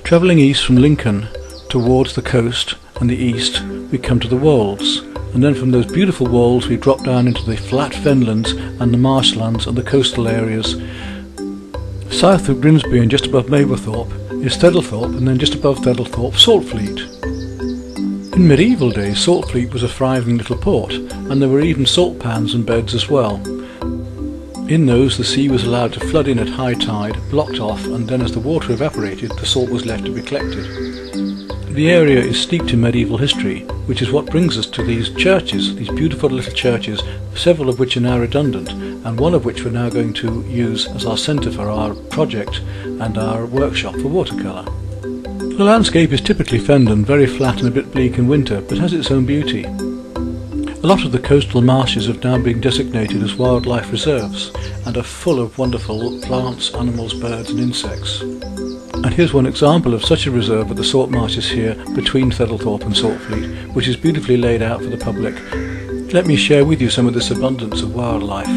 Travelling east from Lincoln towards the coast and the east, we come to the Wolds, and then from those beautiful Wolds we drop down into the flat fenlands and the marshlands and the coastal areas. South of Grimsby and just above Mablethorpe is Thedlethorpe, and then just above Thedlethorpe Saltfleet. In medieval days Saltfleet was a thriving little port, and there were even salt pans and beds as well. In those the sea was allowed to flood in at high tide, blocked off, and then as the water evaporated the salt was left to be collected. The area is steeped in medieval history, which is what brings us to these churches, these beautiful little churches, several of which are now redundant, and one of which we're now going to use as our centre for our project and our workshop for watercolour. The landscape is typically fenland, very flat and a bit bleak in winter, but has its own beauty. A lot of the coastal marshes have now been designated as wildlife reserves and are full of wonderful plants, animals, birds and insects. And here's one example of such a reserve at the salt marshes here between Thedlethorpe and Saltfleet, which is beautifully laid out for the public. Let me share with you some of this abundance of wildlife.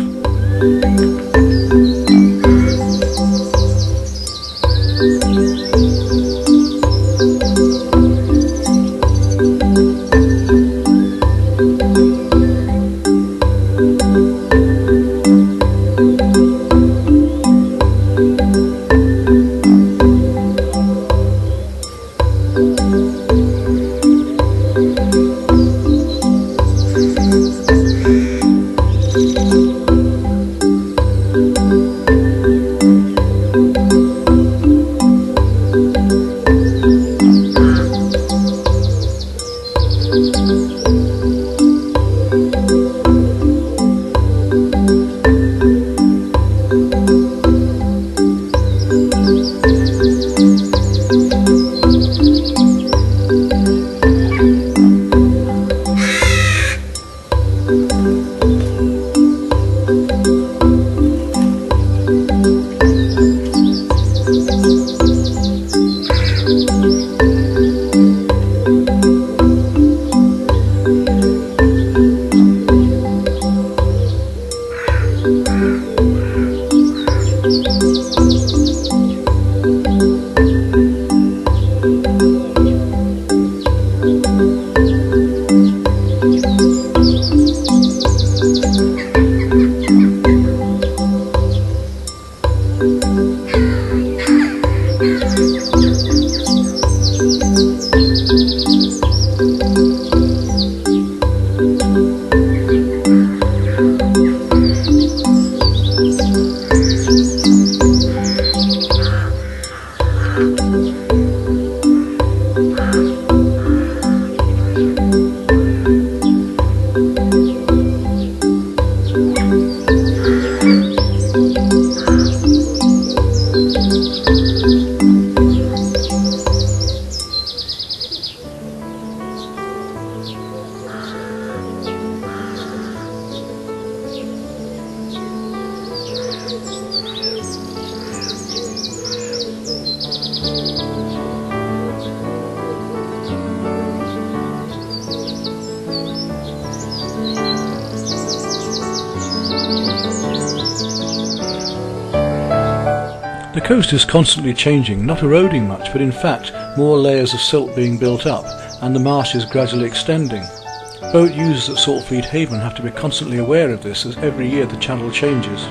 The coast is constantly changing, not eroding much, but in fact more layers of silt being built up and the marshes gradually extending. Boat users at Saltfleet Haven have to be constantly aware of this, as every year the channel changes.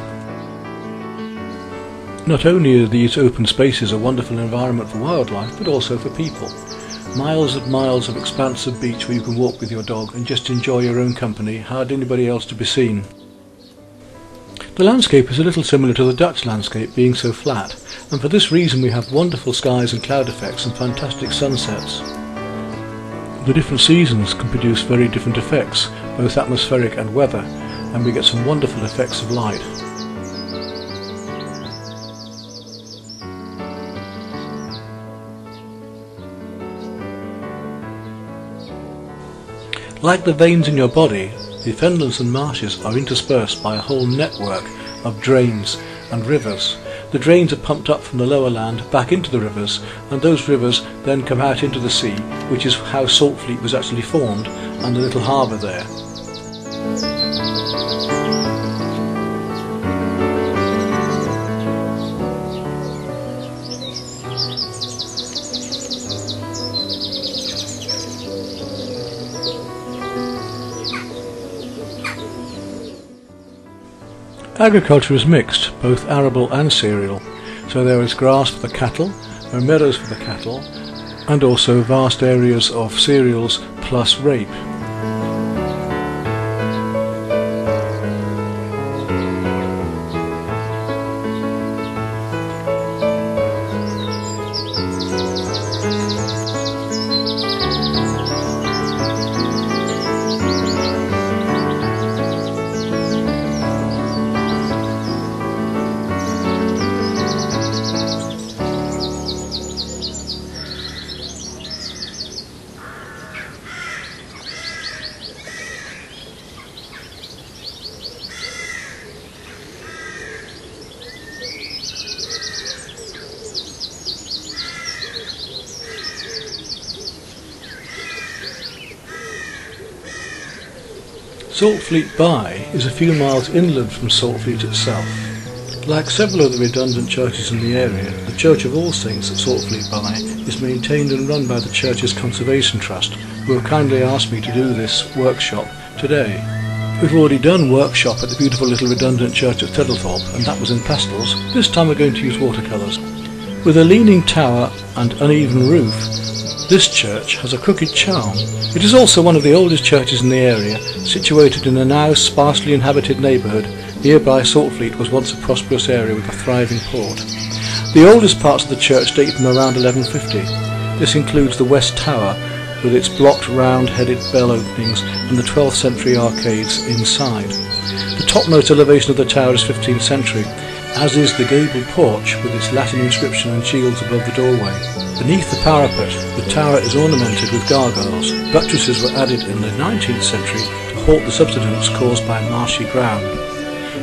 Not only are these open spaces a wonderful environment for wildlife, but also for people. Miles of expansive beach where you can walk with your dog and just enjoy your own company, hardly anybody else to be seen. The landscape is a little similar to the Dutch landscape, being so flat, and for this reason we have wonderful skies and cloud effects and fantastic sunsets. The different seasons can produce very different effects, both atmospheric and weather, and we get some wonderful effects of light. Like the veins in your body, the fenlands and marshes are interspersed by a whole network of drains and rivers. The drains are pumped up from the lower land back into the rivers, and those rivers then come out into the sea, which is how Saltfleet was actually formed, and the little harbour there. Agriculture is mixed, both arable and cereal. So there is grass for the cattle, there are meadows for the cattle, and also vast areas of cereals plus rape. Saltfleetby is a few miles inland from Saltfleet itself. Like several of the redundant churches in the area, the Church of All Saints at Saltfleetby is maintained and run by the church's Conservation Trust, who have kindly asked me to do this workshop today. We've already done workshop at the beautiful little redundant church at Thedlethorpe, and that was in pastels. This time we're going to use watercolours. With a leaning tower and uneven roof, this church has a crooked charm. It is also one of the oldest churches in the area, situated in a now sparsely inhabited neighbourhood. Nearby Saltfleet was once a prosperous area with a thriving port. The oldest parts of the church date from around 1150. This includes the west tower, with its blocked round-headed bell openings and the 12th century arcades inside. The topmost elevation of the tower is 15th century, as is the gabled porch with its Latin inscription and shields above the doorway. Beneath the parapet, the tower is ornamented with gargoyles. Buttresses were added in the 19th century to halt the subsidence caused by marshy ground.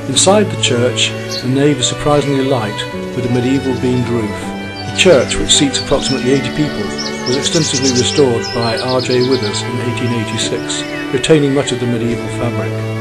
Inside the church, the nave is surprisingly light, with a medieval beamed roof. The church, which seats approximately 80 people, was extensively restored by R.J. Withers in 1886, retaining much of the medieval fabric.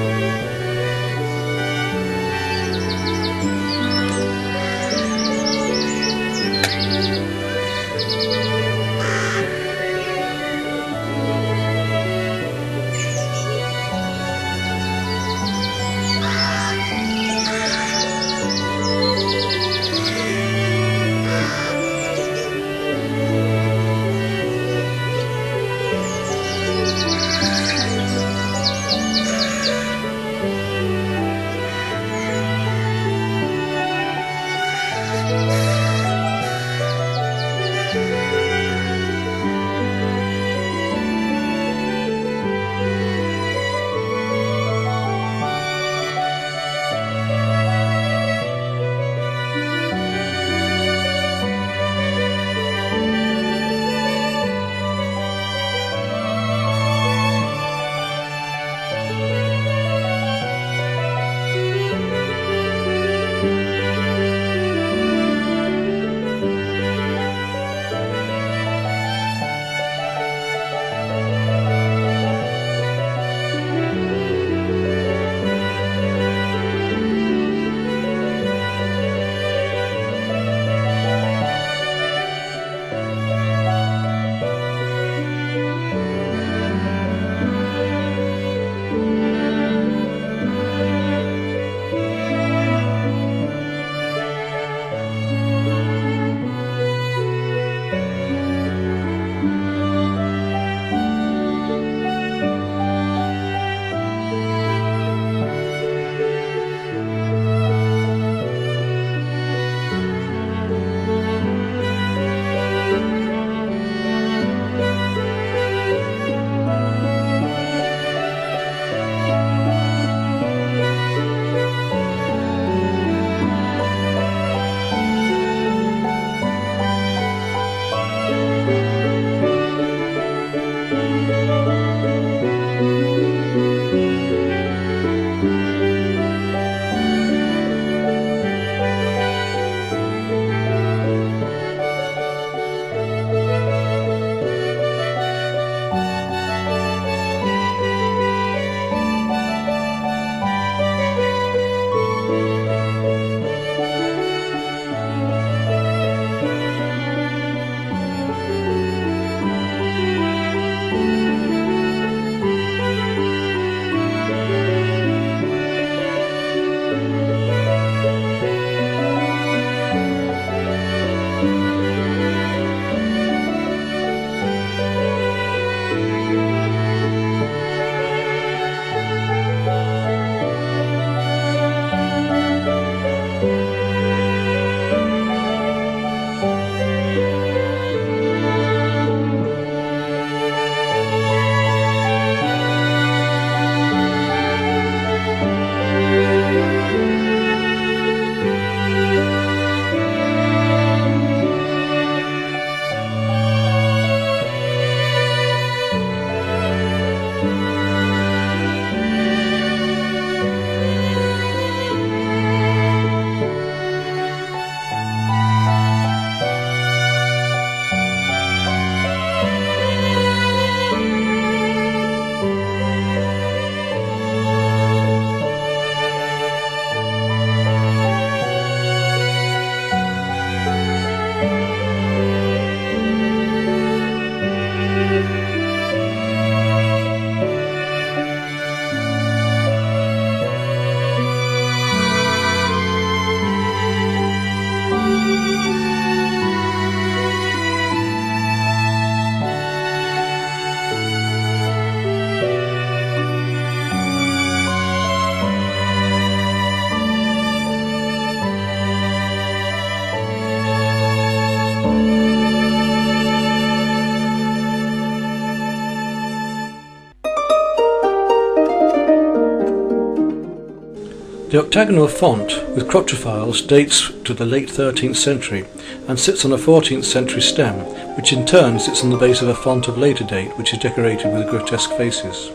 The octagonal font with crotrophiles dates to the late 13th century and sits on a 14th century stem, which in turn sits on the base of a font of later date which is decorated with grotesque faces.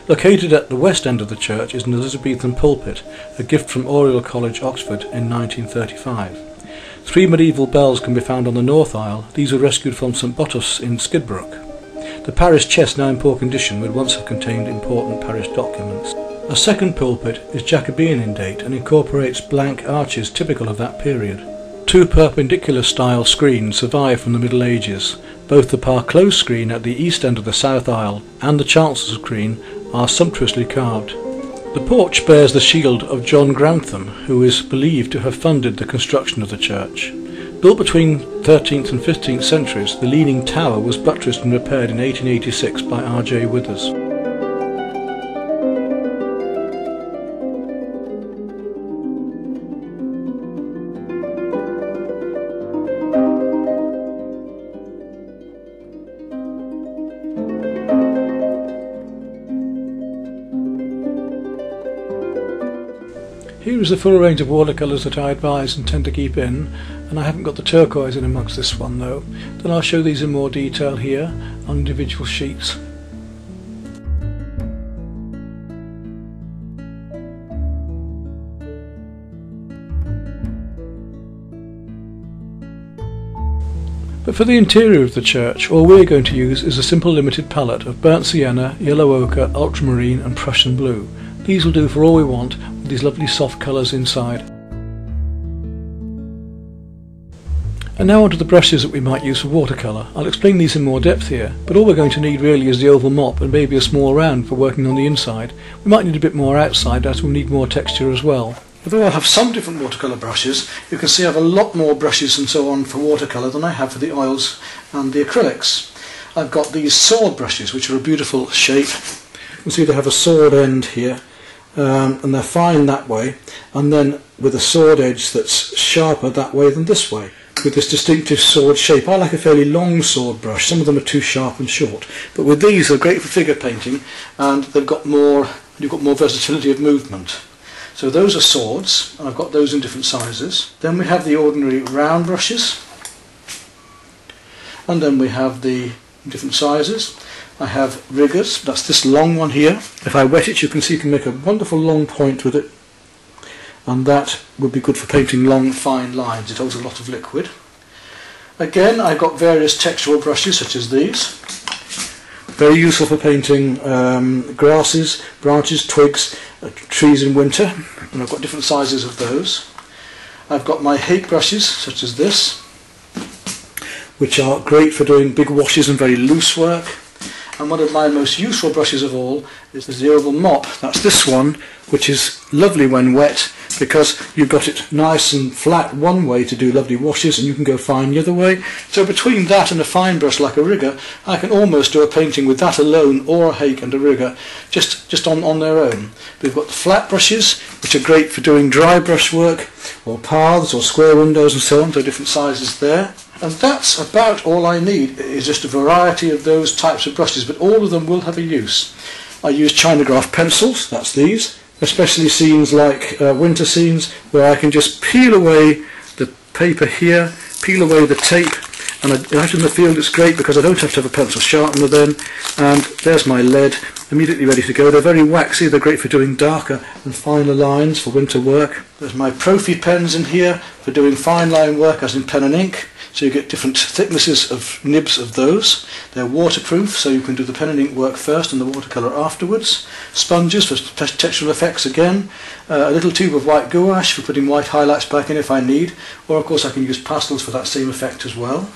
Located at the west end of the church is an Elizabethan pulpit, a gift from Oriel College, Oxford in 1935. 3 medieval bells can be found on the north aisle. These were rescued from St Botolph's in Skidbrook. The parish chest, now in poor condition, would once have contained important parish documents. A second pulpit is Jacobean in date and incorporates blank arches typical of that period. 2 perpendicular style screens survive from the Middle Ages. Both the Parclose screen at the east end of the south aisle and the chancel screen are sumptuously carved. The porch bears the shield of John Grantham, who is believed to have funded the construction of the church. Built between 13th and 15th centuries, the leaning tower was buttressed and repaired in 1886 by R.J. Withers. Here is the full range of watercolours that I advise and tend to keep in, and I haven't got the turquoise in amongst this one though. Then I'll show these in more detail here on individual sheets. But for the interior of the church, all we're going to use is a simple limited palette of burnt sienna, yellow ochre, ultramarine and Prussian blue. These will do for all we want, with these lovely soft colours inside. And now onto the brushes that we might use for watercolour. I'll explain these in more depth here, but all we're going to need really is the oval mop and maybe a small round for working on the inside. We might need a bit more outside as we'll need more texture as well. Although I have some different watercolour brushes, you can see I have a lot more brushes and so on for watercolour than I have for the oils and the acrylics. I've got these sword brushes, which are a beautiful shape. You can see they have a sword end here. And they're fine that way, and then with a sword edge that's sharper that way than this way, with this distinctive sword shape. I like a fairly long sword brush. Some of them are too sharp and short, but with these they're great for figure painting, and you've got more versatility of movement. So those are swords, and I've got those in different sizes. Then we have the ordinary round brushes, and then we have the different sizes. I have riggers, that's this long one here. If I wet it, you can see you can make a wonderful long point with it, and that would be good for painting long fine lines. It holds a lot of liquid. Again, I've got various textural brushes such as these, very useful for painting grasses, branches, twigs, trees in winter, and I've got different sizes of those. I've got my hake brushes such as this, which are great for doing big washes and very loose work. And one of my most useful brushes of all is the oval mop. That's this one, which is lovely when wet because you've got it nice and flat one way to do lovely washes, and you can go fine the other way. So between that and a fine brush like a rigger, I can almost do a painting with that alone, or a hake and a rigger, just on their own. We've got the flat brushes, which are great for doing dry brush work, or paths, or square windows and so on, so different sizes there. And that's about all I need, is just a variety of those types of brushes, but all of them will have a use. I use Chinograph pencils, that's these, especially scenes like winter scenes, where I can just peel away the paper here, peel away the tape, and out in the field it's great because I don't have to have a pencil sharpener then, and there's my lead, immediately ready to go. They're very waxy, they're great for doing darker and finer lines for winter work. There's my Profi pens in here for doing fine line work, as in pen and ink. So you get different thicknesses of nibs of those. They're waterproof, so you can do the pen and ink work first and the watercolour afterwards. Sponges for textural effects again. A little tube of white gouache for putting white highlights back in if I need. Or of course I can use pastels for that same effect as well.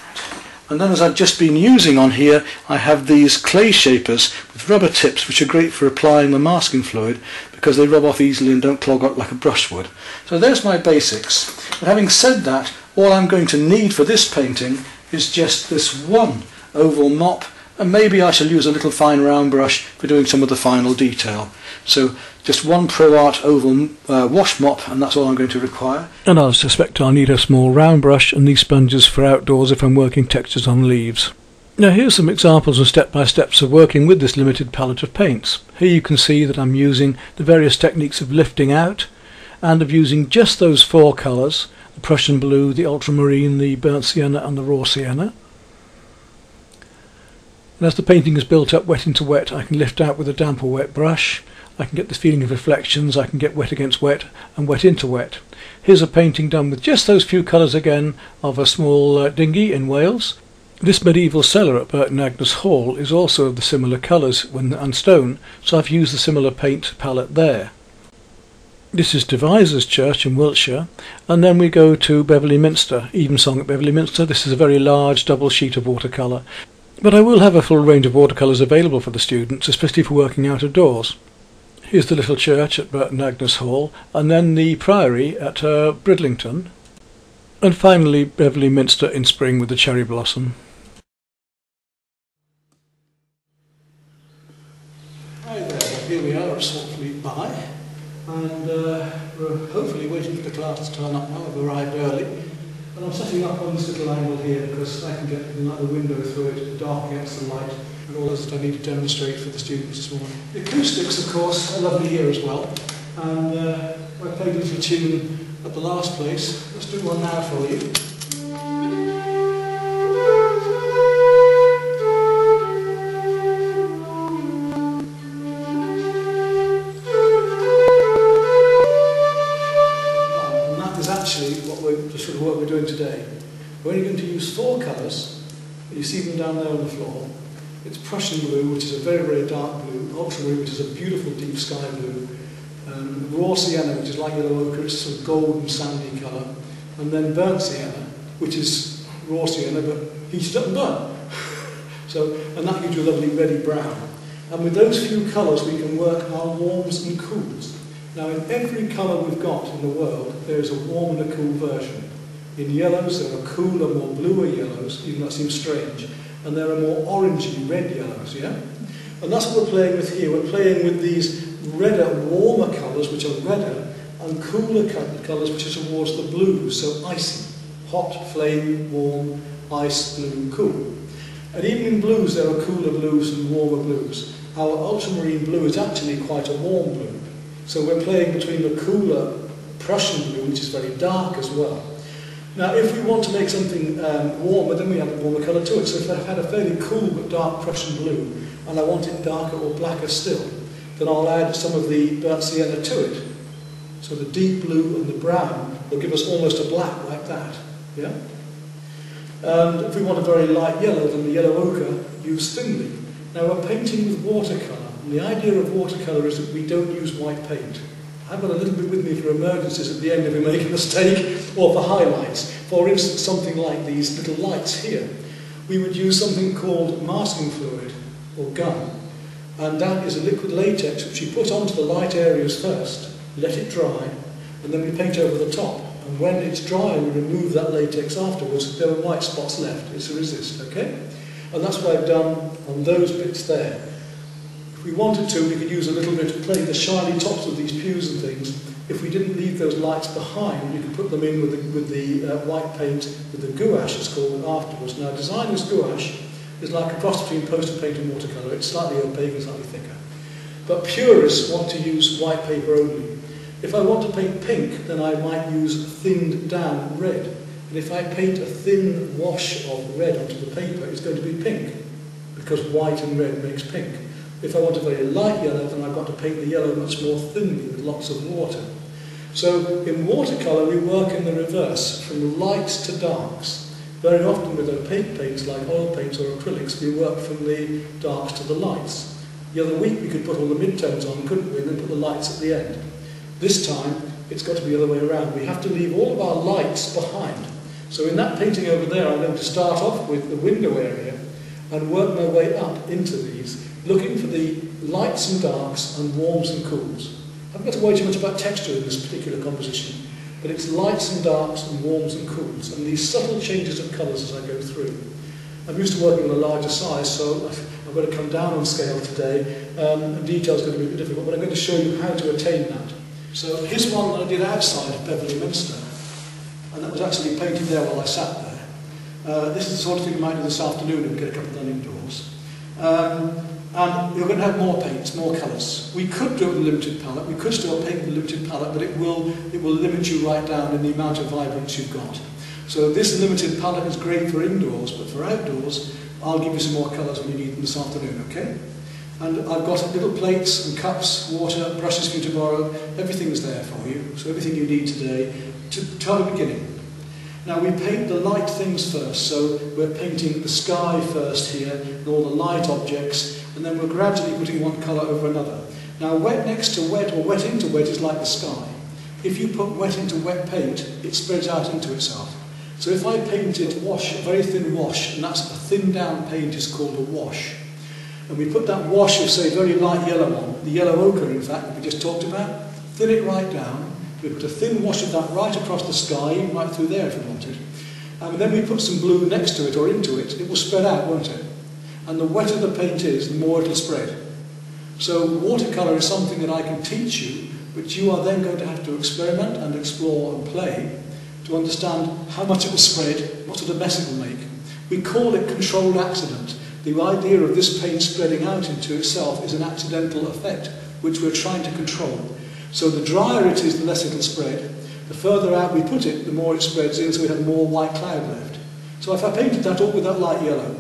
And then, as I've just been using on here, I have these clay shapers with rubber tips, which are great for applying the masking fluid because they rub off easily and don't clog up like a brush would. So there's my basics. But having said that, all I'm going to need for this painting is just this one oval mop, and maybe I shall use a little fine round brush for doing some of the final detail. So just one Pro Art oval wash mop, and that's all I'm going to require. And I suspect I'll need a small round brush and these sponges for outdoors if I'm working textures on leaves. Now here's some examples of step-by-steps of working with this limited palette of paints. Here you can see that I'm using the various techniques of lifting out, and of using just those four colours, the Prussian blue, the ultramarine, the burnt sienna and the raw sienna. And as the painting is built up wet into wet, I can lift out with a damp or wet brush. I can get the feeling of reflections, I can get wet against wet and wet into wet. Here's a painting done with just those few colours again of a small dinghy in Wales. This medieval cellar at Burton Agnes Hall is also of the similar colours and stone, so I've used the similar paint palette there. This is Devizes Church in Wiltshire, and then we go to Beverley Minster, Evensong at Beverley Minster. This is a very large double sheet of watercolour, but I will have a full range of watercolours available for the students, especially for working out of doors. Here's the little church at Burton Agnes Hall, and then the priory at Bridlington, and finally Beverley Minster in spring with the cherry blossom. Hi there, here we are at Saltfleetby, and we're hopefully waiting for the class to turn up now. I've arrived early, and I'm setting up on this little angle here because I can get the window through it, dark against the light, and all those that I need to demonstrate for the students this morning. The acoustics, of course, are lovely here as well, and I played a little tune at the last place. Let's do one now for you. And that is actually the sort of work we're doing today. We're only going to use four colours. You see them down there on the floor. It's Prussian blue, which is a very, very dark blue, ultramarine, which is a beautiful deep sky blue, raw sienna, which is like yellow ochre, it's sort of golden sandy colour, and then burnt sienna, which is raw sienna but heated up and burnt. And that gives you a lovely reddy brown. And with those few colours we can work our warms and cools. Now in every colour we've got in the world there is a warm and a cool version. In yellows there are cooler, more bluer yellows, even though that seems strange, and there are more orangey red yellows, yeah? And that's what we're playing with here. We're playing with these redder, warmer colours, which are redder, and cooler colours, which are towards the blues, so icy, hot, flame, warm, ice, blue, cool. And even in blues there are cooler blues and warmer blues. Our ultramarine blue is actually quite a warm blue. So we're playing between the cooler Prussian blue, which is very dark as well. Now, if we want to make something warmer, then we add a warmer colour to it. So if I've had a fairly cool but dark Prussian blue, and I want it darker or blacker still, then I'll add some of the burnt sienna to it. So the deep blue and the brown will give us almost a black like that. Yeah? And if we want a very light yellow, then the yellow ochre, use thinly. Now we're painting with watercolour, and the idea of watercolour is that we don't use white paint. I've got a little bit with me for emergencies at the end if we make a mistake, or for highlights. For instance, something like these little lights here. We would use something called masking fluid, or gum. And that is a liquid latex which you put onto the light areas first, let it dry, and then we paint over the top. And when it's dry, we remove that latex afterwards. There are white spots left. It's a resist, okay? And that's what I've done on those bits there. If we wanted to, we could use a little bit to play the shiny tops of these pews and things. If we didn't leave those lights behind, you could put them in with the white paint, with the gouache, it's called, afterwards. Now, designer's gouache is like a cross between poster paint and watercolour. It's slightly opaque and slightly thicker. But purists want to use white paper only. If I want to paint pink, then I might use thinned down red. And if I paint a thin wash of red onto the paper, it's going to be pink, because white and red makes pink. If I want a very light yellow, then I've got to paint the yellow much more thinly with lots of water. So in watercolour we work in the reverse, from lights to darks. Very often with opaque paints like oil paints or acrylics, we work from the darks to the lights. The other week we could put all the midtones on, couldn't we, and then put the lights at the end. This time it's got to be the other way around. We have to leave all of our lights behind. So in that painting over there I'm going to start off with the window area and work my way up into these, looking for the lights and darks and warms and cools. I haven't got to worry too much about texture in this particular composition, but it's lights and darks and warms and cools, and these subtle changes of colours as I go through. I'm used to working on a larger size, so I've got to come down on scale today, and detail's going to be a bit difficult, but I'm going to show you how to attain that. So here's one that I did outside of Beverley Minster, and that was actually painted there while I sat there. This is the sort of thing I might do this afternoon if we get a couple done indoors. And you're going to have more paints, more colours. We could do it with a limited palette, we could still paint with a limited palette, but it will limit you right down in the amount of vibrance you've got. So this limited palette is great for indoors, but for outdoors, I'll give you some more colours when you need them this afternoon, okay? And I've got little plates and cups, water, brushes for you to borrow, everything's there for you, so everything you need today to have a beginning. Now we paint the light things first, so we're painting the sky first here, and all the light objects, and then we're gradually putting one colour over another. Now wet next to wet or wet into wet is like the sky. If you put wet into wet paint, it spreads out into itself. So if I painted wash, a very thin wash, and that's a thin down paint is called a wash, and we put that wash of say very light yellow on, the yellow ochre in fact that we just talked about, thin it right down, we put a thin wash of that right across the sky, even right through there if you wanted, and then we put some blue next to it or into it, it will spread out, won't it? And the wetter the paint is, the more it'll spread. So watercolour is something that I can teach you, but you are then going to have to experiment and explore and play to understand how much it will spread, what sort of mess it will make. We call it controlled accident. The idea of this paint spreading out into itself is an accidental effect, which we're trying to control. So the drier it is, the less it'll spread. The further out we put it, the more it spreads in, so we have more white cloud left. So if I painted that all with that light yellow,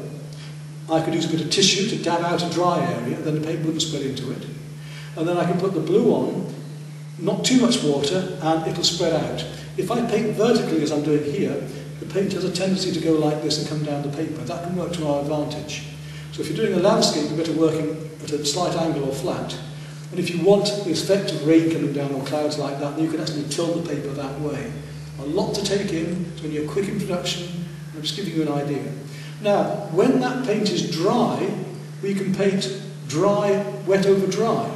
I could use a bit of tissue to dab out a dry area, then the paint wouldn't spread into it. And then I can put the blue on, not too much water, and it'll spread out. If I paint vertically, as I'm doing here, the paint has a tendency to go like this and come down the paper. That can work to our advantage. So if you're doing a landscape, you're better working at a slight angle or flat. And if you want the effect of rain coming down or clouds like that, then you can actually tilt the paper that way. A lot to take in, it's only a quick introduction, and I'm just giving you an idea. Now, when that paint is dry, we can paint dry, wet over dry.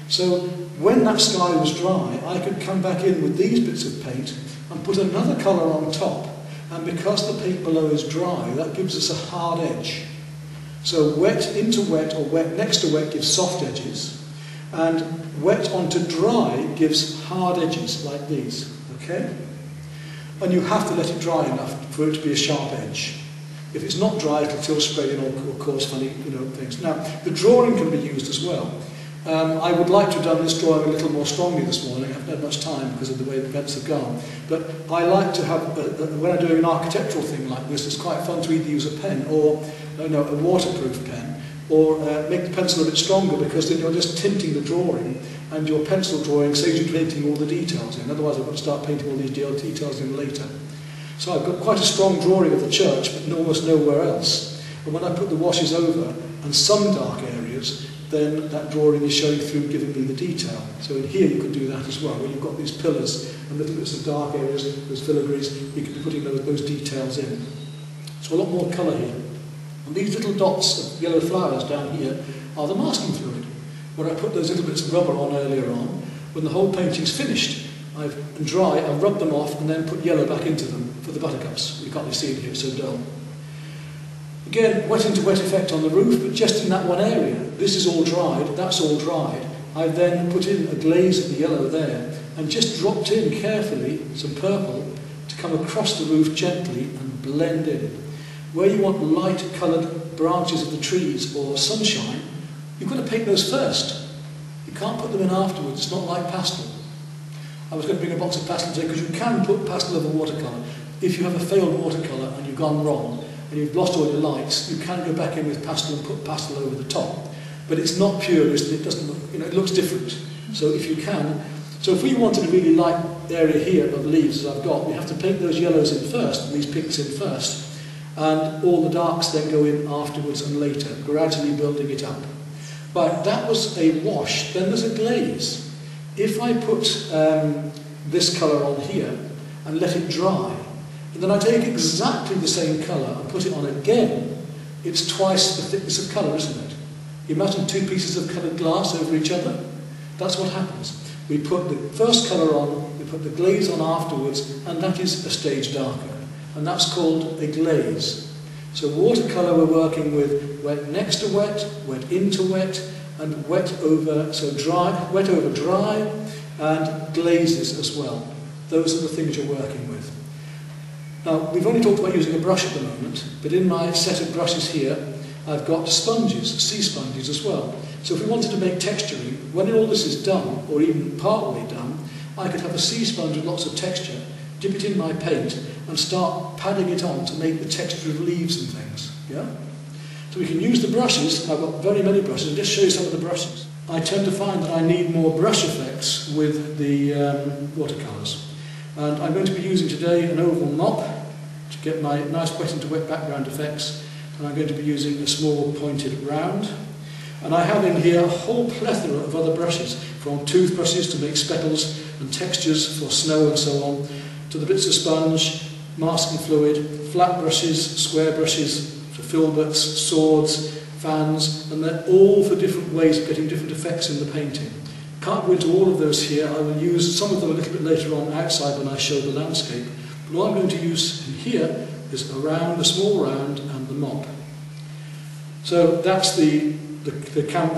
So when that sky was dry, I could come back in with these bits of paint and put another colour on top. And because the paint below is dry, that gives us a hard edge. So wet into wet or wet next to wet gives soft edges. And wet onto dry gives hard edges like these, okay? And you have to let it dry enough for it to be a sharp edge. If it's not dry, it'll still spread in or cause funny things. Now, the drawing can be used as well. I would like to have done this drawing a little more strongly this morning. I haven't had much time because of the way the events have gone. But I like to have, when I'm doing an architectural thing like this, it's quite fun to either use a pen or a waterproof pen, or make the pencil a bit stronger, because then you're just tinting the drawing, and your pencil drawing saves you painting all the details in. Otherwise I've got to start painting all these details in later. So I've got quite a strong drawing of the church, but almost nowhere else. And when I put the washes over and some dark areas, then that drawing is showing through, giving me the detail. So in here you could do that as well, where you've got these pillars and little bits of dark areas, those filigrees, you could be putting those details in. So a lot more colour here. And these little dots of yellow flowers down here are the masking fluid, where I put those little bits of rubber on earlier on. When the whole painting's finished, and dry, I've rubbed them off and then put yellow back into them for the buttercups. You can't really see it here, it's so dull. Again, wet into wet effect on the roof, but just in that one area. This is all dried, that's all dried. I then put in a glaze of the yellow there and just dropped in carefully some purple to come across the roof gently and blend in. Where you want light coloured branches of the trees or sunshine, you've got to paint those first. You can't put them in afterwards, it's not like pastel. I was going to bring a box of pastel today, because you can put pastel over watercolour. If you have a failed watercolour and you've gone wrong and you've lost all your lights, you can go back in with pastel and put pastel over the top. But it's not purist, it doesn't look, it looks different. So if you can, so if we wanted a really light area here of leaves, as I've got, we have to paint those yellows in first, and these pinks in first, and all the darks then go in afterwards and later, gradually building it up. But that was a wash. Then there's a glaze. If I put this colour on here and let it dry, and then I take exactly the same colour and put it on again, it's twice the thickness of colour, isn't it? Imagine two pieces of coloured glass over each other. That's what happens. We put the first colour on, we put the glaze on afterwards, and that is a stage darker. And that's called a glaze. So watercolour we're working with wet next to wet, wet into wet, and wet over, so dry, wet over dry, and glazes as well. Those are the things you're working with. Now, we've only talked about using a brush at the moment, but in my set of brushes here, I've got sponges, sea sponges as well. So if we wanted to make texturing, when all this is done, or even partway done, I could have a sea sponge with lots of texture, dip it in my paint, and start padding it on to make the texture of leaves and things. Yeah? So we can use the brushes. I've got very many brushes. I'll just show you some of the brushes. I tend to find that I need more brush effects with the watercolours. And I'm going to be using today an oval mop to get my nice wet into wet background effects. And I'm going to be using a small pointed round. And I have in here a whole plethora of other brushes, from toothbrushes to make speckles and textures for snow and so on, to the bits of sponge, masking fluid, flat brushes, square brushes, for filberts, swords, fans, and they're all for different ways of getting different effects in the painting. Can't go into all of those here. I will use some of them a little bit later on outside when I show the landscape. But all I'm going to use in here is a round, a small round, and the mop. So that's the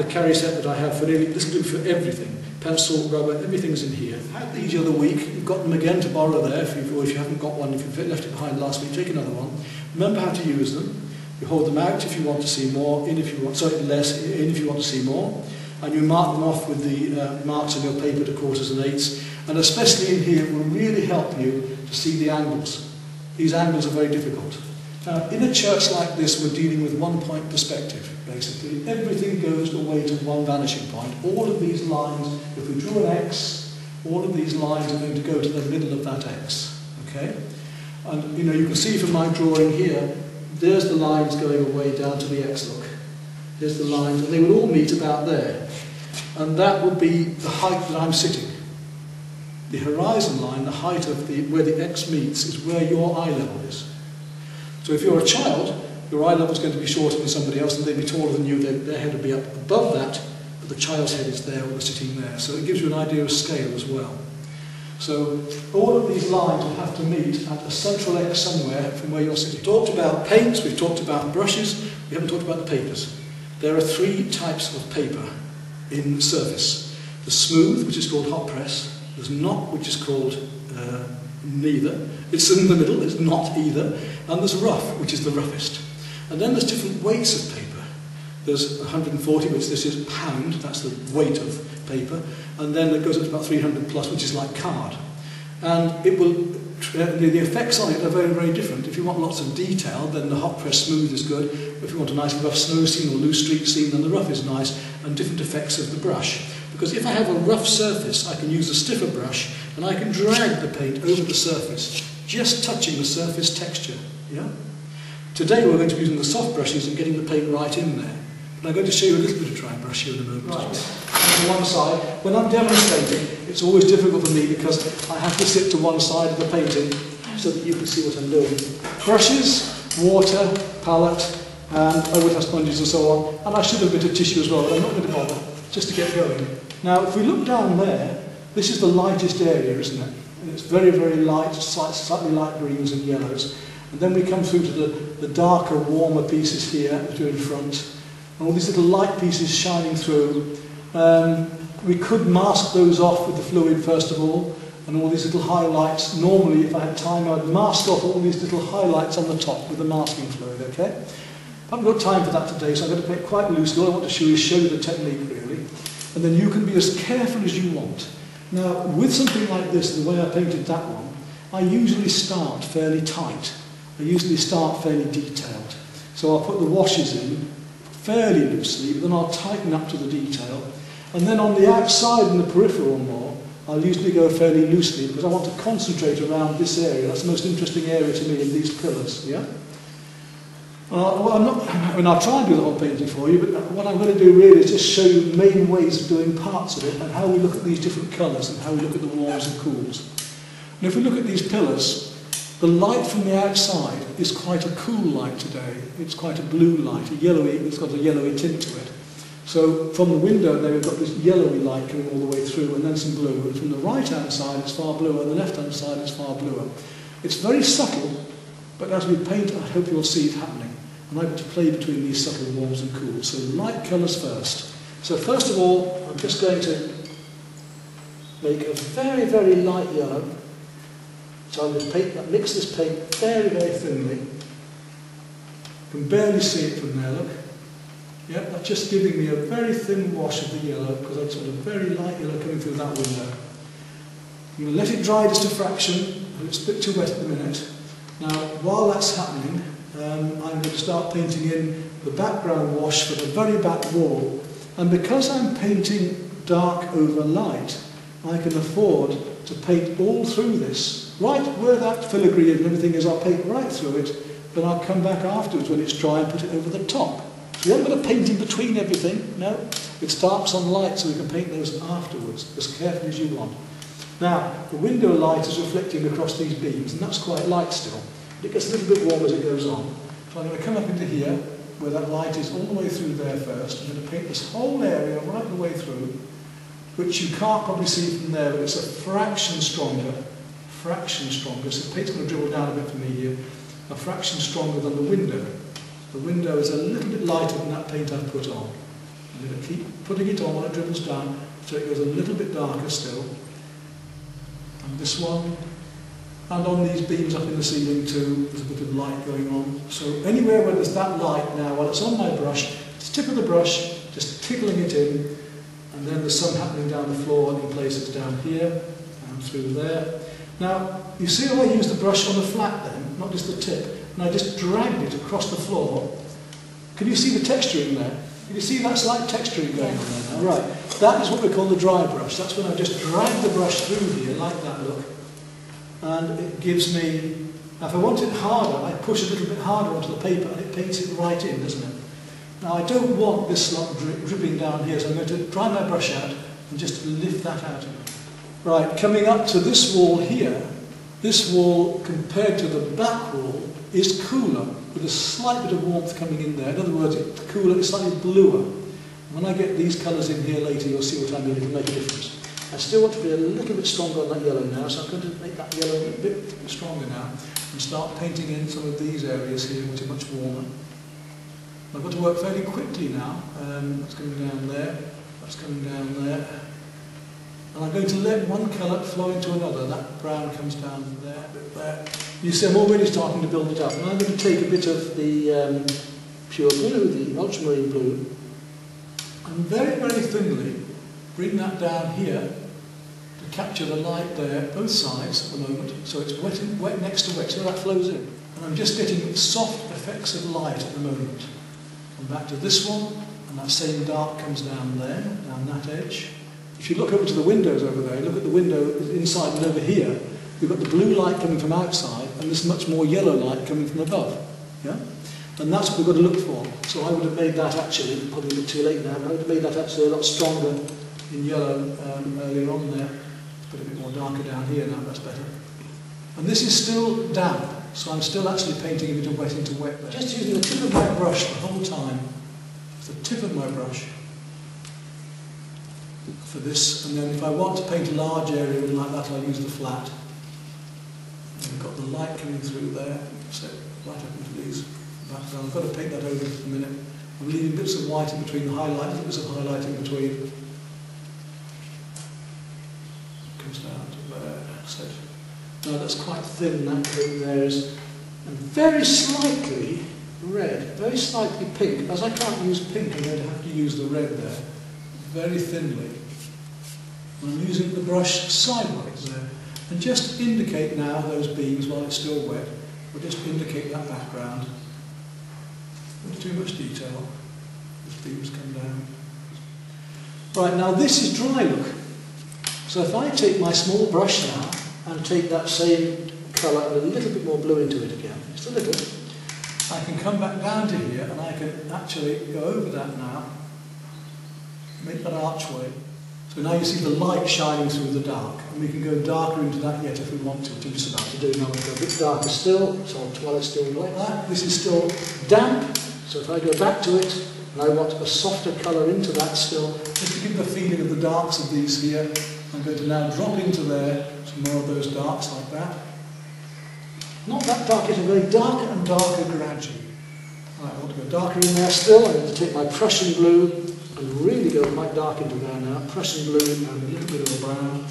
carry set that I have for nearly, this will do for everything. Pencil, rubber, everything's in here. I had these the other week. You've got them again to borrow there, or if you haven't got one, if you've left it behind last week, take another one. Remember how to use them. You hold them out if you want to see more, in if you want, sorry, less, in if you want to see more. And you mark them off with the marks on your paper to quarters and eighths. And especially in here, it will really help you to see the angles. These angles are very difficult. Now, in a church like this, we're dealing with one-point perspective, basically. Everything goes away to one vanishing point. All of these lines, if we draw an X, all of these lines are going to go to the middle of that X, okay? And, you can see from my drawing here, there's the lines going away down to the X, look. There's the lines, and they will all meet about there. And that would be the height that I'm sitting. The horizon line, the height of where the X meets, is where your eye level is. So if you're a child, your eye level is going to be shorter than somebody else, and they'd be taller than you, their head would be up above that, but the child's head is there, or they're sitting there. So it gives you an idea of scale as well. So all of these lines will have to meet at a central X somewhere from where you're sitting. We've talked about paints, we've talked about brushes, we haven't talked about the papers. There are three types of paper in surface. The smooth, which is called hot press. There's not, which is called neither. It's in the middle, it's not either. And there's rough, which is the roughest. And then there's different weights of paper. There's 140, which this is pound, that's the weight of paper. And then it goes up to about 300 plus, which is like card. And it will, the effects on it are very, very different. If you want lots of detail, then the hot press smooth is good. If you want a nice rough snow scene or loose street scene, then the rough is nice, and different effects of the brush. Because if I have a rough surface, I can use a stiffer brush, and I can drag the paint over the surface, just touching the surface texture. Yeah? Today we're going to be using the soft brushes and getting the paint right in there. And I'm going to show you a little bit of dry brush here in a moment. Right. On one side, when I'm demonstrating, it's always difficult for me because I have to sit to one side of the painting so that you can see what I'm doing. Brushes, water, palette, and I would have sponges and so on. And I should have a bit of tissue as well, but I'm not going to bother, just to get going. Now, if we look down there, this is the lightest area, isn't it? And it's very, very light, slightly light greens and yellows. And then we come through to the darker, warmer pieces here, which are in front. And all these little light pieces shining through. We could mask those off with the fluid first of all, and all these little highlights. Normally, if I had time, I'd mask off all these little highlights on the top with the masking fluid, okay? I haven't got time for that today, so I'm going to make it quite loose. All I want to show you the technique, really. And then you can be as careful as you want. Now, with something like this, the way I painted that one, I usually start fairly tight. I usually start fairly detailed. So I'll put the washes in fairly loosely, but then I'll tighten up to the detail. And then on the outside and the peripheral more, I'll usually go fairly loosely because I want to concentrate around this area. That's the most interesting area to me in these pillars, yeah? Well, I'll try and do the whole painting for you, but what I'm going to do really is just show you main ways of doing parts of it and how we look at these different colours and how we look at the warms and cools. And if we look at these pillars, the light from the outside is quite a cool light today. It's quite a blue light, it's got a yellowy tint to it. So from the window there we've got this yellowy light coming all the way through and then some blue. And from the right-hand side it's far bluer and the left-hand side is far bluer. It's very subtle, but as we paint I hope you'll see it happening. And I like to play between these subtle warms and cools. So light colours first. So first of all I'm just going to make a very, very light yellow. So I'm going to mix this paint very, very thinly. You can barely see it from there, look. Yeah, that's just giving me a very thin wash of the yellow, because I've got a very light yellow coming through that window. I'm going to let it dry just a fraction, it's a bit too wet at the minute. Now, while that's happening, I'm going to start painting in the background wash for the very back wall. And because I'm painting dark over light, I can afford to paint all through this. Right where that filigree and everything is, I'll paint right through it, then I'll come back afterwards when it's dry and put it over the top. So you haven't got to paint in between everything, no. It starts on light, so we can paint those afterwards, as carefully as you want. Now, the window light is reflecting across these beams, and that's quite light still. But it gets a little bit warm as it goes on. So I'm going to come up into here, where that light is all the way through there first. I'm going to paint this whole area right the way through, which you can't probably see from there, but it's a fraction stronger. So the paint's going to dribble down a bit for me here. A fraction stronger than the window. The window is a little bit lighter than that paint I've put on. I'm going to keep putting it on while it dribbles down, so it goes a little bit darker still. And this one, and on these beams up in the ceiling too, there's a bit of light going on. So anywhere where there's that light now, while it's on my brush, it's the tip of the brush, just tickling it in, and then there's some happening down the floor and in places down here, and through there. Now, you see how I use the brush on the flat then, not just the tip, and I just dragged it across the floor. Can you see the texturing there? Can you see that slight texturing going on there now? Right, that is what we call the dry brush. That's when I just drag the brush through here, like that look. And it gives me, now if I want it harder, I push a little bit harder onto the paper and it paints it right in, doesn't it? Now I don't want this lot dripping down here, so I'm going to dry my brush out and just lift that out. Right, coming up to this wall here, this wall compared to the back wall is cooler, with a slight bit of warmth coming in there. In other words, it's cooler, it's slightly bluer. When I get these colours in here later, you'll see what I mean, it'll make a difference. I still want to be a little bit stronger on that yellow now, so I'm going to make that yellow a bit stronger now and start painting in some of these areas here, which are much warmer. I've got to work fairly quickly now. That's coming down there, that's coming down there. And I'm going to let one colour flow into another. That brown comes down there, a bit there. You see, I'm already starting to build it up. And I'm going to take a bit of the pure blue, the ultramarine blue, and very, very thinly bring that down here to capture the light there, both sides at the moment. So it's wet next to wet, so that flows in. And I'm just getting soft effects of light at the moment. Come back to this one, and that same dark comes down there, down that edge. If you look over to the windows over there, look at the window inside and over here, we've got the blue light coming from outside and this much more yellow light coming from above. Yeah? And that's what we've got to look for. So I would have made that actually, probably a bit too late now, but I would have made that actually a lot stronger in yellow earlier on there. Put a bit more darker down here now, that's better. And this is still damp, so I'm still actually painting a bit of wet into wet there. Just using the tip of my brush the whole time. The tip of my brush. For this, and then if I want to paint a large area like that, I'll use the flat. And we've got the light coming through there, so right up into these background. I've got to paint that over for a minute. I'm leaving bits of white in between the highlight, little bits of highlight in between. Comes down to there. So now that's quite thin, that coat there is, and very slightly red, very slightly pink. As I can't use pink, I'm going to have to use the red there, very thinly. I'm using the brush sideways there, and just indicate now those beams while it's still wet. We'll just indicate that background. Not too much detail. Those beams come down. Right, now this is dry look. So if I take my small brush now and take that same colour and a little bit more blue into it again, just a little, I can come back down to here and I can actually go over that now, make that archway. So now you see the light shining through the dark, and we can go darker into that yet if we want to, which I'm just about to do now. We'll go a bit darker still, so while it's still like that. This is still damp, so if I go back to it, and I want a softer colour into that still, just to give the feeling of the darks of these here, I'm going to now drop into there some more of those darks like that. Not that dark yet, I'm going darker and darker gradually. Right, I want to go darker in there still. I'm going to take my Prussian blue and really go quite dark into there now. Prussian blue and a little bit of a brown.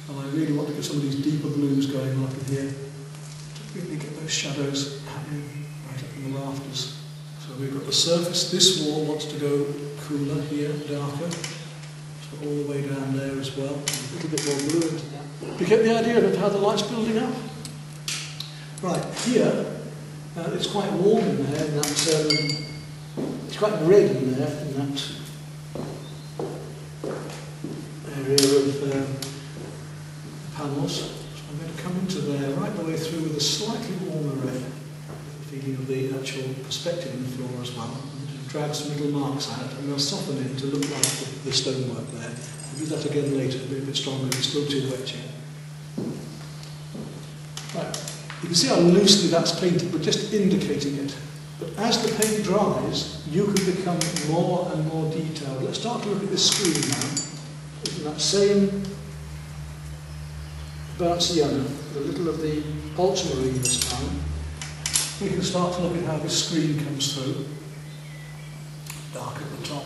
And I really want to get some of these deeper blues going on up in here to really get those shadows happening right up in the rafters. So we've got the surface. This wall wants to go cooler here, darker. So all the way down there as well. A little bit more blue into that. You get the idea of how the light's building up? Right, here, it's quite warm in there, in that, it's quite red in there, in that area of panels. So I'm going to come into there right the way through with a slightly warmer red, the feeling of the actual perspective in the floor as well. And drag some little marks out, and we'll soften it to look like the stonework there. We'll do that again later, it'll be a bit stronger, it's still too wet yet. Right. You can see how loosely that's painted, but just indicating it. But as the paint dries, you can become more and more detailed. Let's start to look at this screen now. In that same burnt sienna, a little of the ultramarine this time, we can start to look at how this screen comes through. Dark at the top.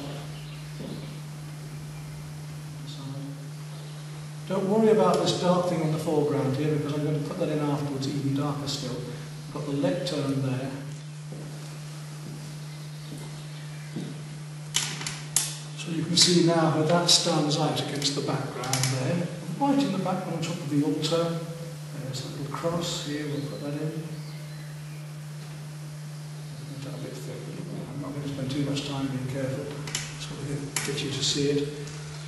Don't worry about this dark thing on the foreground here, because I'm going to put that in afterwards, even darker still. Got the lectern there. So you can see now how that stands out against the background there. Right in the background on top of the altar. There's a little cross here, we'll put that in. A bit thick. I'm not going to spend too much time being careful, so we can get you to see it.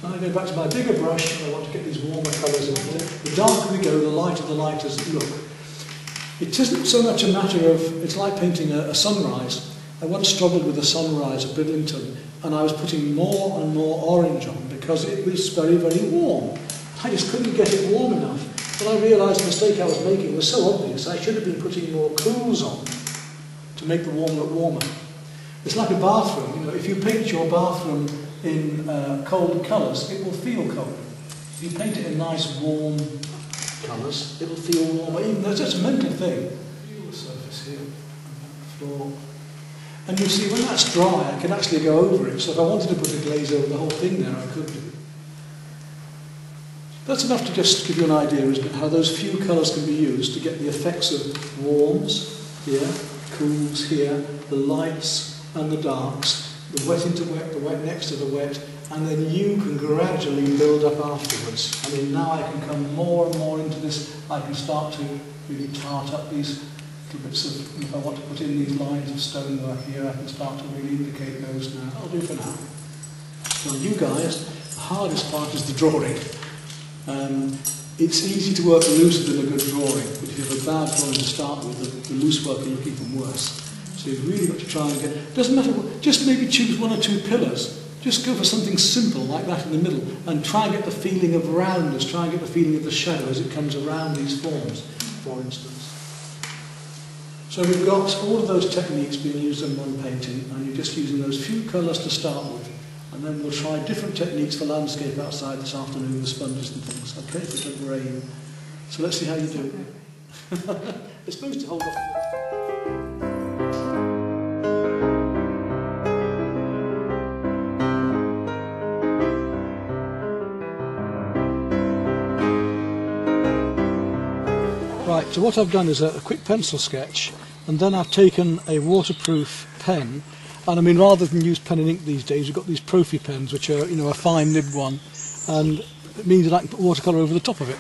Now I go back to my bigger brush, and I want to get these warmer colours in here. The darker we go, the lighter the lighters look. It isn't so much a matter of, it's like painting a sunrise. I once struggled with a sunrise at Bridlington, and I was putting more and more orange on because it was very, very warm. I just couldn't get it warm enough. But I realised the mistake I was making was so obvious, I should have been putting more cools on to make the warm look warmer. It's like a bathroom, you know, if you paint your bathroom in cold colours, it will feel cold. If you paint it in nice warm colours, it will feel warmer. Even though it's just a mental thing. Feel the surface here, the floor. And you see, when that's dry, I can actually go over it. So if I wanted to put a glaze over the whole thing there, I could do. That's enough to just give you an idea, isn't it, how those few colours can be used to get the effects of warms here, cools here, the lights and the darks, the wet into wet, the wet next to the wet, and then you can gradually build up afterwards. I mean, now I can come more and more into this. I can start to really tart up these little bits of, if I want to put in these lines of stonework here, I can start to really indicate those now. That'll do for now. So you guys, the hardest part is the drawing. It's easy to work looser than a good drawing, but if you have a bad drawing to start with, the loose work will look even worse. So you've really got to try and get, doesn't matter, just maybe choose one or two pillars. Just go for something simple like that in the middle and try and get the feeling of roundness, try and get the feeling of the shadow as it comes around these forms, for instance. So we've got all of those techniques being used in one painting, and you're just using those few colours to start with. And then we'll try different techniques for landscape outside this afternoon with sponges and things, okay, if it doesn't rain. So let's see how you do. It's supposed to hold off. Right, so what I've done is a quick pencil sketch, and then I've taken a waterproof pen, and I mean, rather than use pen and ink these days, we've got these Profi pens, which are, you know, a fine nibbed one, and it means that I can put watercolour over the top of it.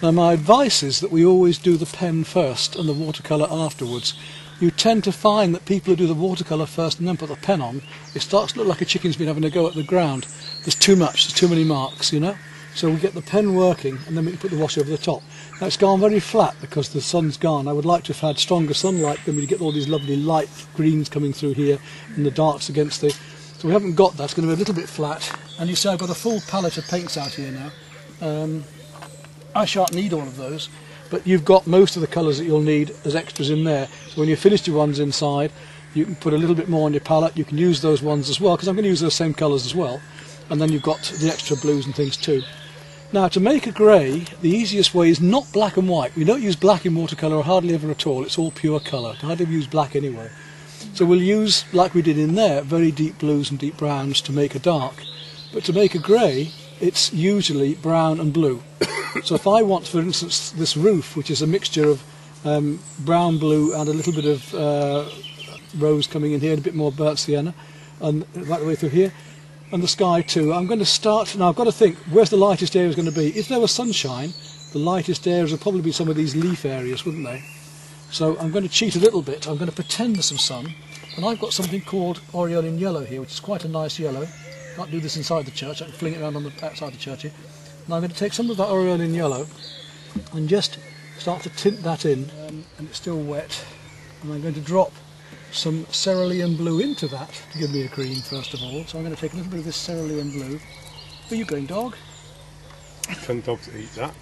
Now my advice is that we always do the pen first and the watercolour afterwards. You tend to find that people who do the watercolour first and then put the pen on, it starts to look like a chicken's been having a go at the ground. There's too much, there's too many marks, you know. So we get the pen working, and then we can put the wash over the top. Now it's gone very flat because the sun's gone. I would like to have had stronger sunlight, then we get all these lovely light greens coming through here and the darks against the... So we haven't got that, it's going to be a little bit flat. And you see I've got a full palette of paints out here now. I shan't need all of those, but you've got most of the colours that you'll need as extras in there. So when you've finished your ones inside, you can put a little bit more on your palette. You can use those ones as well, because I'm going to use those same colours as well. And then you've got the extra blues and things too. Now, to make a grey, the easiest way is not black and white. We don't use black in watercolour, or hardly ever at all. It's all pure colour. I hardly use black anyway. So we'll use, like we did in there, very deep blues and deep browns to make a dark. But to make a grey, it's usually brown and blue. So if I want, for instance, this roof, which is a mixture of brown, blue and a little bit of rose coming in here, and a bit more burnt sienna, and right the way through here, and the sky too. I'm going to start, now I've got to think, where's the lightest area going to be? If there was sunshine, the lightest areas would probably be some of these leaf areas, wouldn't they? So I'm going to cheat a little bit. I'm going to pretend there's some sun, and I've got something called Aureolin yellow here, which is quite a nice yellow. Can't do this inside the church, I can fling it around on the outside the church here. Now I'm going to take some of that Aureolin yellow and just start to tint that in, and it's still wet, and I'm going to drop some cerulean blue into that to give me a green first of all. So I'm going to take a little bit of this cerulean blue. Where are you going, dog? Can dogs eat that?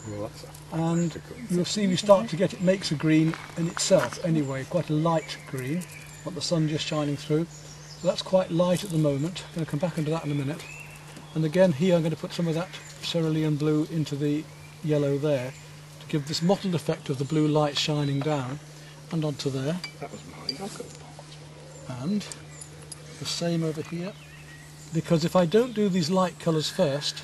Well, and you'll see we start to get, it makes a green in itself anyway, quite a light green, but the sun just shining through. So that's quite light at the moment. I'm going to come back into that in a minute. And again here I'm going to put some of that cerulean blue into the yellow there to give this mottled effect of the blue light shining down and onto there. that was mine. I've got a pot. And the same over here, because if I don't do these light colours first,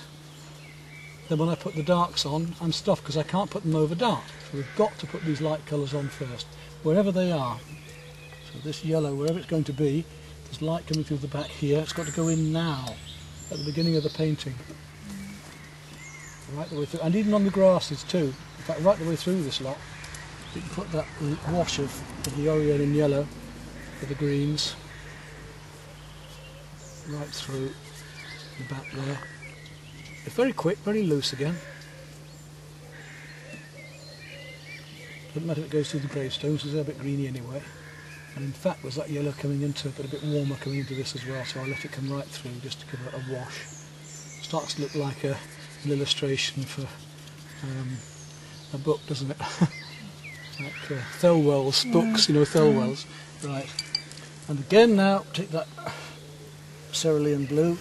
then when I put the darks on I'm stuffed because I can't put them over dark. So we've got to put these light colours on first, wherever they are. So this yellow, wherever it's going to be, there's light coming through the back here, it's got to go in now, at the beginning of the painting. Right the way through, and even on the grasses too, in fact right the way through this lot. You can put that wash of the Aureolin yellow for the greens right through the back there. It's very quick, very loose again. Doesn't matter if it goes through the gravestones because they're a bit greeny anyway. And in fact there's that yellow coming into it, but a bit warmer coming into this as well, so I'll let it come right through just to give it a wash. It starts to look like an illustration for a book, doesn't it? Like Thelwell's books, you know, Thelwell's. Right. And again now, take that cerulean blue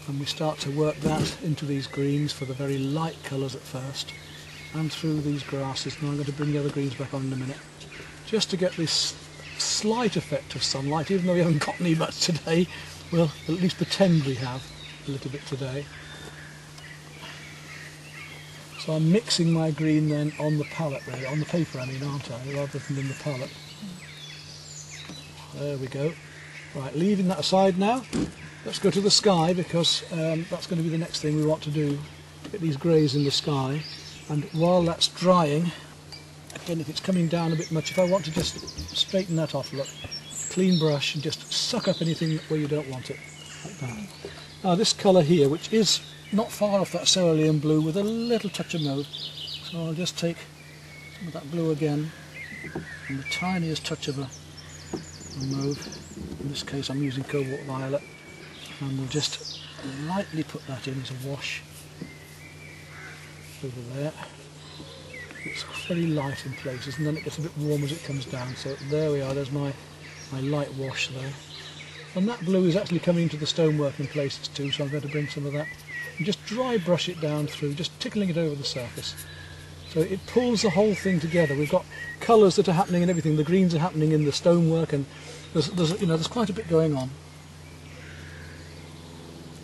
and we start to work that into these greens for the very light colours at first and through these grasses. Now I'm going to bring the other greens back on in a minute just to get this slight effect of sunlight, even though we haven't got any much today. We'll at least pretend we have a little bit today. So I'm mixing my green then on the palette, really, on the paper I mean, aren't I, rather than in the palette. There we go. Right, leaving that aside now, let's go to the sky because that's going to be the next thing we want to do, get these greys in the sky. And while that's drying, again if it's coming down a bit much, if I want to just straighten that off, look, clean brush and just suck up anything where you don't want it, like that. Now this colour here, which is not far off that cerulean blue with a little touch of mauve, so I'll just take some of that blue again and the tiniest touch of a mauve. In this case I'm using cobalt violet, and we'll just lightly put that in as a wash over there. It's very light in places and then it gets a bit warm as it comes down, so there we are, there's my light wash there. And that blue is actually coming into the stonework in places too, so I'm going to bring some of that and just dry brush it down through, just tickling it over the surface. So it pulls the whole thing together. We've got colours that are happening and everything. The greens are happening in the stonework, and there's quite a bit going on.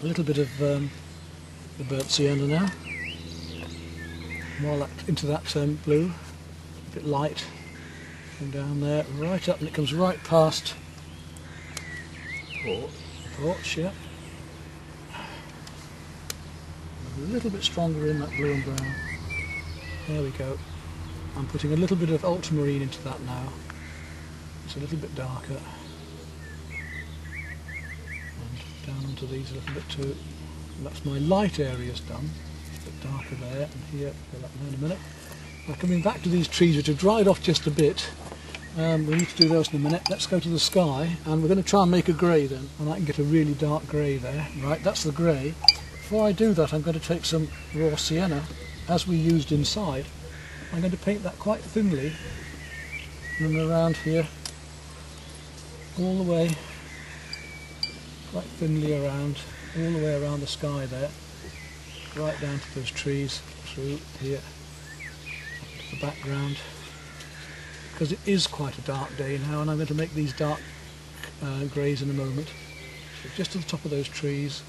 A little bit of the burnt sienna now. More into that blue, a bit light, and down there, right up, and it comes right past porch, yeah. A little bit stronger in that blue and brown. There we go. I'm putting a little bit of ultramarine into that now. It's a little bit darker. And down onto these a little bit too. And that's my light areas done. A bit darker there, and here, we'll let them in a minute. Now coming back to these trees which have dried off just a bit. We need to do those in a minute. Let's go to the sky, and we're going to try and make a grey then, and I can get a really dark grey there. Right, that's the grey. Before I do that, I'm going to take some raw sienna, as we used inside. I'm going to paint that quite thinly, and then around here, all the way, quite thinly around, all the way around the sky there, right down to those trees, through here, to the background. Because it is quite a dark day now, and I'm going to make these dark greys in a moment. So just to the top of those trees.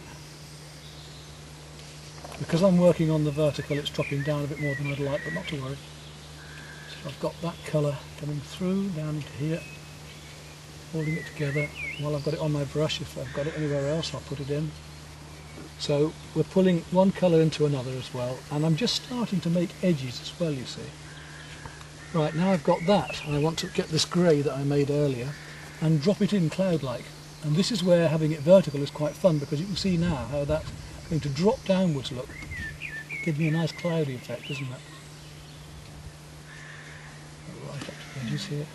Because I'm working on the vertical, it's dropping down a bit more than I'd like, but not to worry. So I've got that colour coming through down into here. holding it together while I've got it on my brush. If I've got it anywhere else, I'll put it in. So we're pulling one colour into another as well, and I'm just starting to make edges as well, you see. Right, now I've got that, and I want to get this grey that I made earlier and drop it in cloud-like. And this is where having it vertical is quite fun, because you can see now how that's going to drop downwards, look. Give me a nice cloudy effect, isn't it? Right up to the edges here.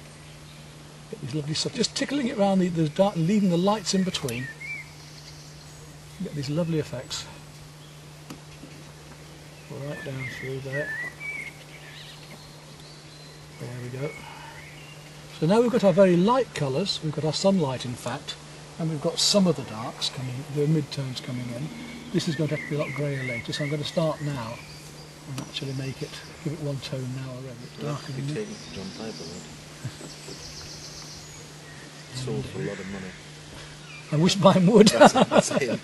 Get these lovely stuff. Just tickling it around the dark, leaving the lights in between. Get these lovely effects. Right down through there. There we go. So now we've got our very light colours. We've got our sunlight, in fact, and we've got some of the darks coming, the mid-tones coming in. This is going to have to be a lot greyer later, so I'm going to start now and actually make it, give it one tone now already. It's darker than it. John Piper sold for a lot of money. I wish mine would. That's what I'm saying.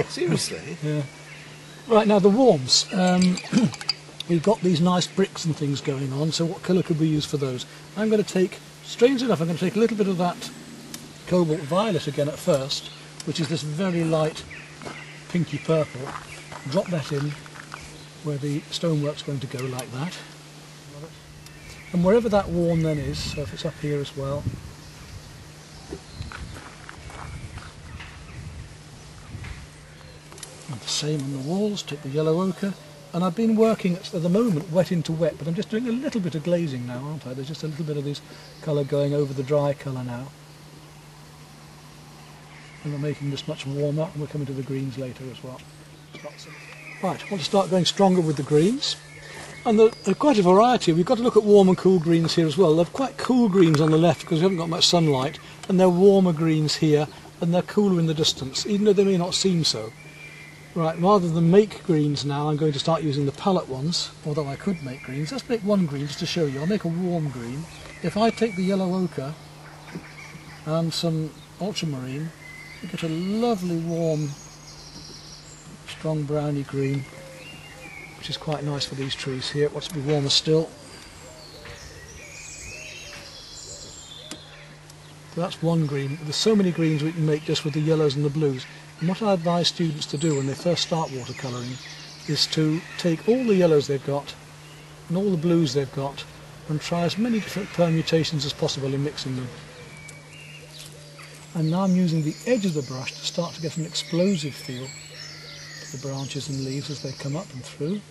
Seriously? Yeah. Right, now the warms. We've got these nice bricks and things going on, so what colour could we use for those? I'm going to take, strangely enough, I'm going to take a little bit of that cobalt violet again at first, which is this very light pinky purple. Drop that in where the stonework's going to go like that. And wherever that warm then is, so if it's up here as well, and the same on the walls, take the yellow ochre. And I've been working at the moment wet into wet, but I'm just doing a little bit of glazing now, aren't I? There's just a little bit of this colour going over the dry colour now. And we're making this much warmer, and we're coming to the greens later as well. Right, I want to start going stronger with the greens. And there's quite a variety. We've got to look at warm and cool greens here as well. They're quite cool greens on the left because we haven't got much sunlight, and they're warmer greens here, and they're cooler in the distance, even though they may not seem so. Right, rather than make greens now, I'm going to start using the palette ones, although I could make greens. Let's make one green just to show you. I'll make a warm green. If I take the yellow ochre and some ultramarine, you get a lovely warm, strong browny green, which is quite nice for these trees here. It wants to be warmer still. So that's one green. There's so many greens we can make just with the yellows and the blues. And what I advise students to do when they first start watercolouring is to take all the yellows they've got and all the blues they've got and try as many different permutations as possible in mixing them. And now I'm using the edge of the brush to start to get an explosive feel to the branches and leaves as they come up and through.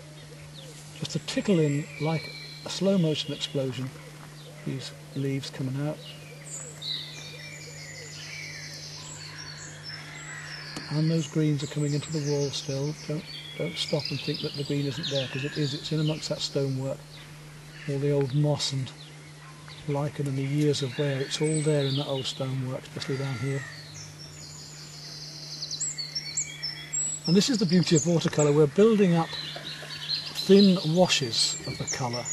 Just to tickle in like a slow motion explosion, these leaves coming out. And those greens are coming into the wall still. Don't stop and think that the green isn't there, because it is. It's in amongst that stonework. All the old moss and lichen and the years of wear, it's all there in that old stonework, especially down here. And this is the beauty of watercolour. We're building up thin washes of the colour.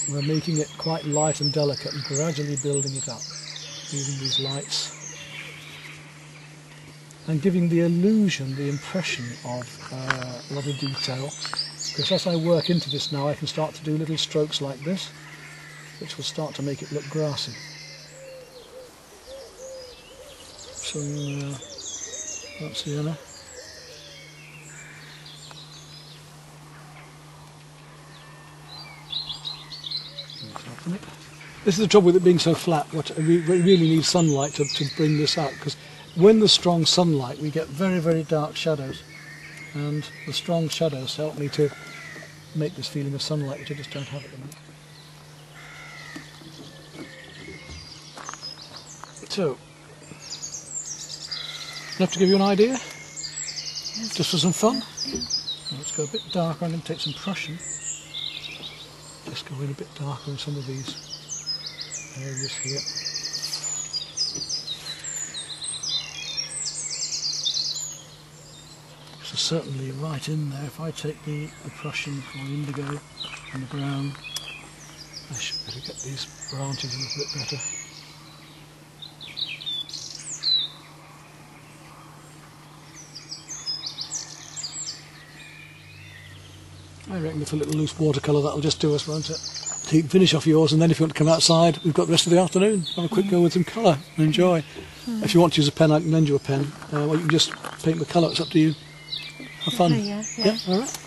We're making it quite light and delicate and gradually building it up, using these lights. And giving the illusion, the impression of a lot of detail. Because as I work into this now, I can start to do little strokes like this, which will start to make it look grassy. Some burnt sienna. This is the trouble with it being so flat. We really need sunlight to bring this out, because when there's strong sunlight we get very, very dark shadows, and the strong shadows help me to make this feeling of sunlight, which I just don't have at the moment. So, enough to give you an idea? Yes. Just for some fun? Yeah. Let's go a bit darker. I'm going to take some Prussian. Just go in a bit darker in some of these areas here. So certainly right in there, if I take the Prussian or indigo and the brown, I should be able to get these branches a little bit better. I reckon with a little loose watercolour that'll just do us, won't it? So you can finish off yours, and then if you want to come outside, we've got the rest of the afternoon. Have a quick go with some colour and enjoy. If you want to use a pen, I can lend you a pen. Or you can just paint with colour, it's up to you. Have fun. Yeah. Yeah, alright.